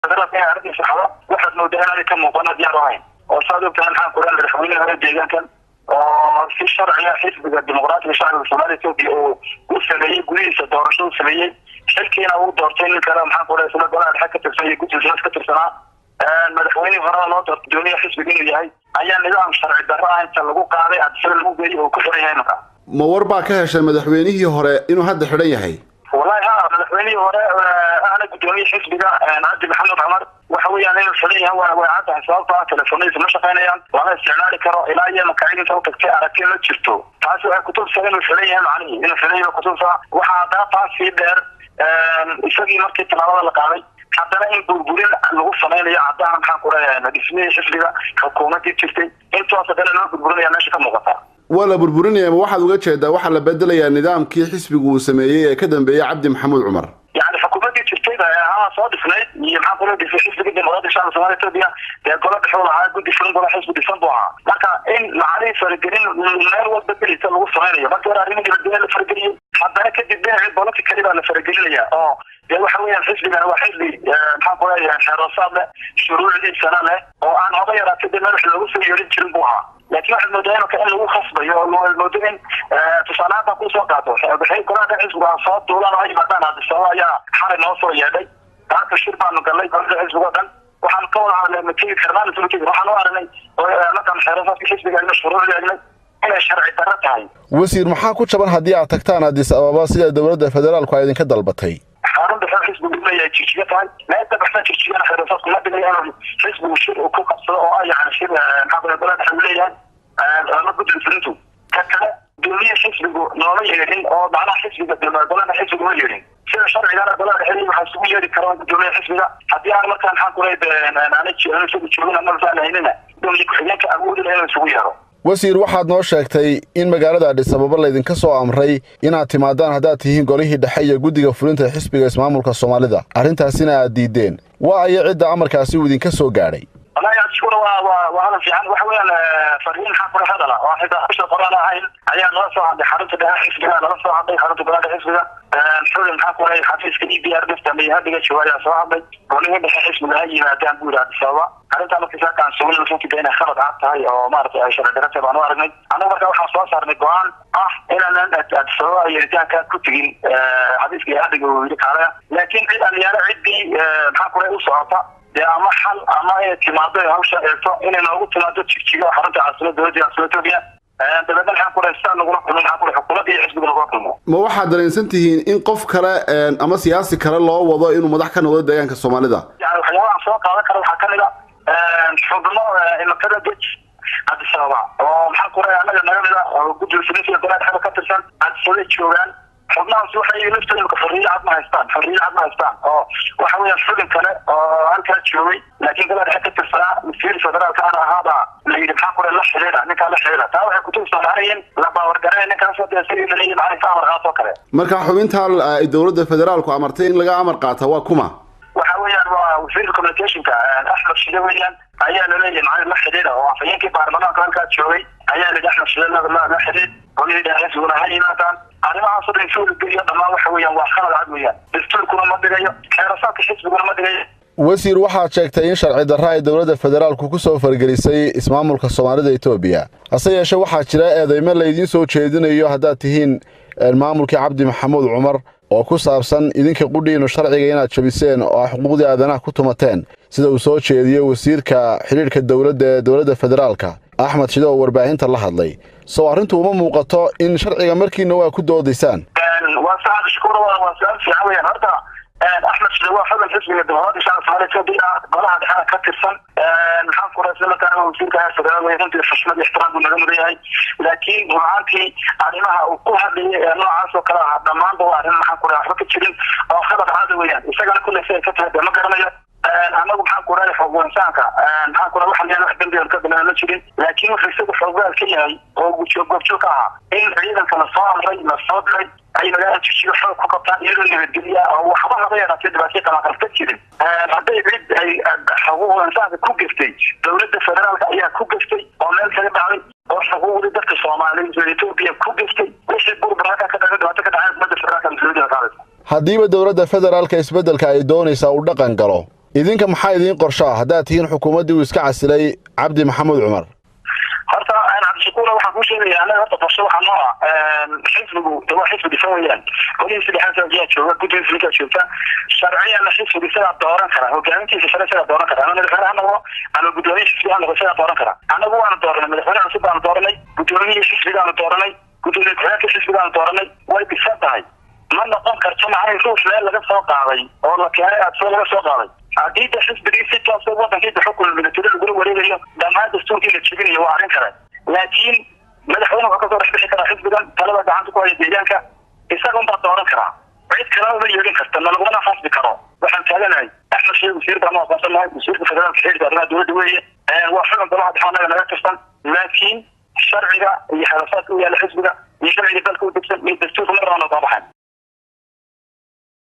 federaalka ee arrinta saxda waxaad moodaa inay ka muuqanad yar ahayn oo saadubtan maxaan ku raadin madaxweynaha deegaankan oo si sharciga xisbiga dimuqraadiga shacabka Soomaaliya uu sameeyay gudihiisa doorasho sameeyay xilkiina uu doortay nin kale maxaan ku raadin golaha dhexe ka tirsan iyo guddiga ka tirsanaa madaxweynaha hore loo doortay dooniya xisbiga inuu yahay ayaa nidaam sharci darro ah inta lagu qaaday adsal lagu geeyay oo ku xiran yahay marka ma war baa ka heshay madaxweynihii hore inuu hadda xiran yahay wallahi madaxweynihii hore ana gudoomiye xisbiga Cabdi Maxamed Cumar waxa weeyaan inuu xiran yahay waa cadda sababta telefoonada ma shaqeynayaan lama isticmaali karo ilaa iyo makaayinta u tagtay aragti ma jirto taasi waxay ku tusaysaa inuu xiran yahay macnaheedu inuu xiran yahay ku tusaysaa waxa taasi dheer isagii markii talaabada la qaaday haddana in burburin lagu sameynayo cadaan maxaan ku raadinaa dhismaha xisbiga xukuumadii jirtay intaas haddana loo burburinaya meesha ka muuqata wala burburinaya ma waxaad uga jeedaa waxa la bedelayaa nidaamkii xisbigu uu sameeyay ee ka dambeeyay Cabdi Maxamed Cumar يعني حكومتي تشتغل ها صادف نايت يمحق ولا في حزب جدا مراد الشعب الصومالي تبيا يقول حول عاد بدي فلان ولا حزب ديسمبر لكن ان معرفه فرقين من وقت بدي تلو صغيره ما ترى ريني بدي الفرقين حتى كده بين البلد كده على فرقين ليا ده waxa weeyaan xisbiga waa xisbi maxaan ku leeyahay xarasaad shuruucdii sanale oo aan hada yaraatay madax lagu soo yeelin jirin buuxa laakiin waxa moodayaa in lagu khasbayo oo moodin tusaalada ku soo qaato waxay qoraan xisbiga soo duulaan ay badan hadda ayaa xaray noo soo yeedhay taas shir baan galay xisbiga dhan waxaan ka wada hadlay makiin karnaan sulkiga waxaan u aragnay markaan xarasaadka xisbiga ay shuruucdii inay sharci darro tahay wasiir maxaa ku jaban haddii aad tagtaan Addis Ababa sida dawladda federaalku ay idinka dalbatay حرام حزب الدولة تشجيعها لا تبحث تشجيع حراسات كلها بدنا حزب وشير وكوكب صلاة يعني شير حضر البلد حمليا أنا بدي نفرنته كذا دولية حزب نورية لكن معنا حزب البلد حزب نورية شير شرع إدارة البلد حلي محسوبية لكرامة الدولية حزبها حتى يعني مثلا حنقول أنا شو بتشوفون أنا مثلا هنا دولية كحيانك أقول لهم نسويها wasiir waxaad noo sheegtay in magaalada Addis Ababa la idinka soo amray inaad timaadaan haddaad tihiin golihii dhexe iyo guddiga fulinta xisbiga ismaamulka Soomaalida arrintaasina aad diideen waa ay cidda amarkaasi uu idinka soo gaadhay wallahi ashkuru waa fiican waxa weeyaan fariin xaqul hadala waxa ay qoraan ahayn ayaa loo soo hadlay xarunta dhexe xisbiga loo soo hadlay xarunta golaha xisbiga xulin xaqul ay xafiiska EBR daftamay hadiga jawaariya soo hadlay golihii dhexe xisbiga ay yimaadaan guud Addis Ababa arrinta markii saacan soo la soo kidayna khalad cad tahay oo maartay ay sharci darrada baan u aragnay anagu markaa waxaan soo saarnay go'aan inaan Addis Ababa ayiritaanka ku tagin xafiiska hadiga uu yiri kaalaya laakiin cid aan yaala cidii maxaa ku u socota ama xal ama ay timaado hawsha eegto inay noogu timaado jigjiga xarunta caasimada dowladda Soomaaliya dabadna waxaan ku raystaan ugu xukuumadda iyo xisbiga lagu kulmo ma waxaad dareensan tihiin in qof kale ama siyaasi kale loo wado inuu madax ka noqdo deegaanka Soomaalida yani waxyaabaha soo qaadan kara waxa kamid ah xubno imakada dej Addis Ababa oo maxaa ku raay anaga naga mid ah guddiga fulinta dowladda ka tirsan Addis Ababa joogaan xubnahaas waxay leeyihiin xorriyad ma haystaan oo waxa weeyaan xubin kale oo halka joogay laakiin gabadha ka tirsanaa masiir federaalka ahaada la yiri maxaa ku la xiriira ninka la xiriira taa waxay ku tusayeen la baawar garay ninkaas oo deesay leeyahay macna amar qaato kale marka xubinta ay dowladda federaalku amartay in laga amar qaato waa kuma waxa weeyaan waa wasiir communicationka Axmed Shide weeyaan ayaa leeyahay macna la xiriira oo afayeenkii baarlamaanka halka joogay ayaa leeyahay Axmed Shide la xiriir وليد عايز ولا هاي مثلا أنا ما أصدق يسوي الدنيا ما وحويا وخلد عدويا دستوركم ما دقيقة حراسات حزبكم ما دقيقة wasiir waxaad sheegtay in sharci darro ay dawladda federaalku ku soo fargelisay ismaamulka Soomaalida Itoobiya hase yeeshee waxaa jira eedeymo la idin soo jeedinayo haddaad tihiin maamulkii Cabdi Maxamed Cumar oo ku saabsan idinka qudhiino sharciga inaad jabiseen oo xuquuqdii aadanaha ku tumateen sida uu soo jeediyay wasiirka xiriirka dawladda federaalka Axmed Shide oo warbaahinta la hadlay soo arintu uma muuqato in sharciga markiina waa ku doodaysaan وسعد شكور وسعد في عوية هردا أحمد شلوا حضر حزب الدمهات شعب صالح تبيع بلها دحنا كترسن نحن كورس لما كانوا وزير كهر فدرال ويهند الحشمة الاحترام والنظام رياي لكن وعانتي علمها وقوها بنوع عاصو كراها دمان دوار نحن كورس حركة شرين أو خبر عادويا يساقنا كل شيء كتها بمقرمية أنا waxaan ku raay xoog wansaanka waxaan ku raay waxaan leeyahay dambiga ka bilaa la jirin laakiin waxa isagu xoogaal ka yahay oo uu joogto ka ah in ciidanka la soo amray la soo diray ay magaalada jigjiga xoog ku qabtaan iyadoo nabadgelya oo waxba laga yaraatay dhibaato kala qarta jirin hadday cid ay xoog wansaanka ku gaftay dowladda federaalka ayaa ku gaftay oo meel kale dhacday oo xuquuqda dadka Soomaaliyeed ee Itoobiya ku gaftay wixii burburka ka dhacay dhibaato ka dhacay dowladda federaalka hadiiba dowladda federaalka isbedelka ay doonaysaa uu dhaqan galo idinka maxaa idin qorshaa haddaad tihiin xukuumaddii uu iska casilay cabdi maxamuud cumar horta aan cabdishakuur waxaan ku sheegayaa anaga horta qorshe waxaa noo xisbigu waa xisbi dhisan weeyaan qolihiisa dhexaasa ayaa jooga guddiga fulka joogta sharciyan xisbiga sidaa dooran kara hogaamintiisa sharci sidaa dooran kara ama madaxweyne ha noqdo ama guddoomiye xisbiga ha noqdo sidaa dooran kara anagu waana dooranay madaxweyne cusub baanu dooranay guddoomiye xisbigaanu dooranay gudoomiye ku-xigeenka xisbigaanu dooranay way dhisan tahay ma noqon karto macnaha ruux meel laga soo qaaday oo la keenay adsoo laga soo qaaday haddii da xisbigii si toos waddankiisa xukun militari lagula wareegayo dhammaan dastuurkii la jebinayo waa arrin kale laakiin madaxweyne wuxuu kasoo dhex bixi karaa xisbigan talada gacanta ku haya deegaanka isaga unbaa dooran karaa cid kalena ma yeelin karta nalaguna fasbi karo waxaan taaganahay axmed sheekh wasiir baan u aqoonsanahay wasiirka federaalka xiriirka arrimaha dowladda weeye waa xugan golaha dhexe anaga naga tirsan laakiin sharciga iyo xalafaadka u yaala xisbiga iyo sharciga dalka u degsan iyo dastuurka marnaba noo soo baxayn